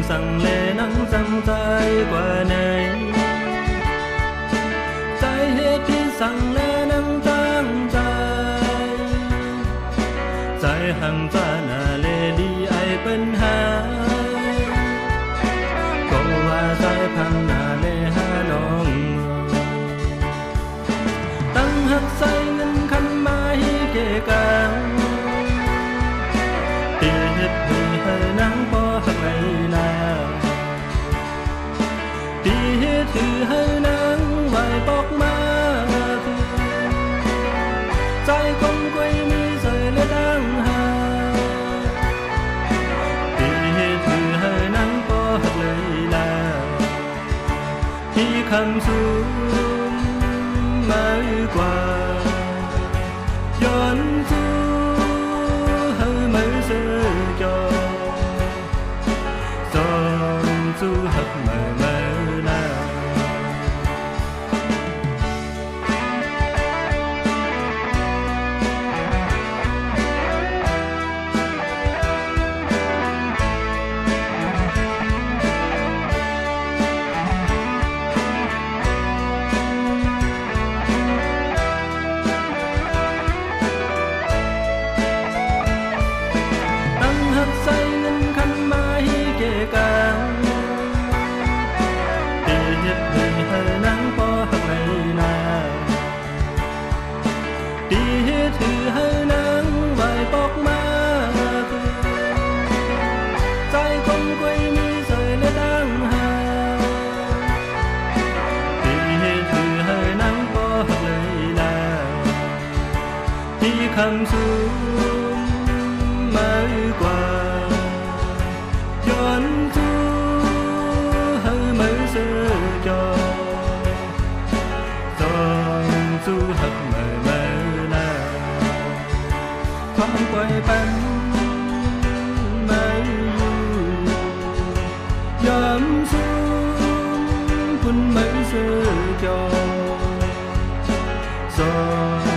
rằng lệ nắng răng dài qua này dài hết đi rằng lệ nắng răng dài dài hàng ra nà lệ đi ai bên hà cô hoa dài phăng nà lệ hà nong tăng hắc say ngân khăn mai kề càng tiệt thì hơi nắng bỏ hắc này là tiệt thì hơi nắng vài bọc má trái không quay mi rời lên đang hà tiệt thì hơi nắng bỏ hắc này là khi khăn xuống mới qua dọn du hơi mới giờ cho dọn du hấp mờ mờ nào say ngân khăn mai kề càng tiệt thì hơi nắng bỏ hấp này là tiệt thì hơi nắng vài bọc má trái không quay mi rời lên đang hà tiệt thì hơi nắng bỏ hấp này là khi khăn xuống mới qua dọn du hơi mới giờ cho dọn du hấp mờ mờ nào thoáng quay bắn mới dọn du cũng mới giờ cho dọn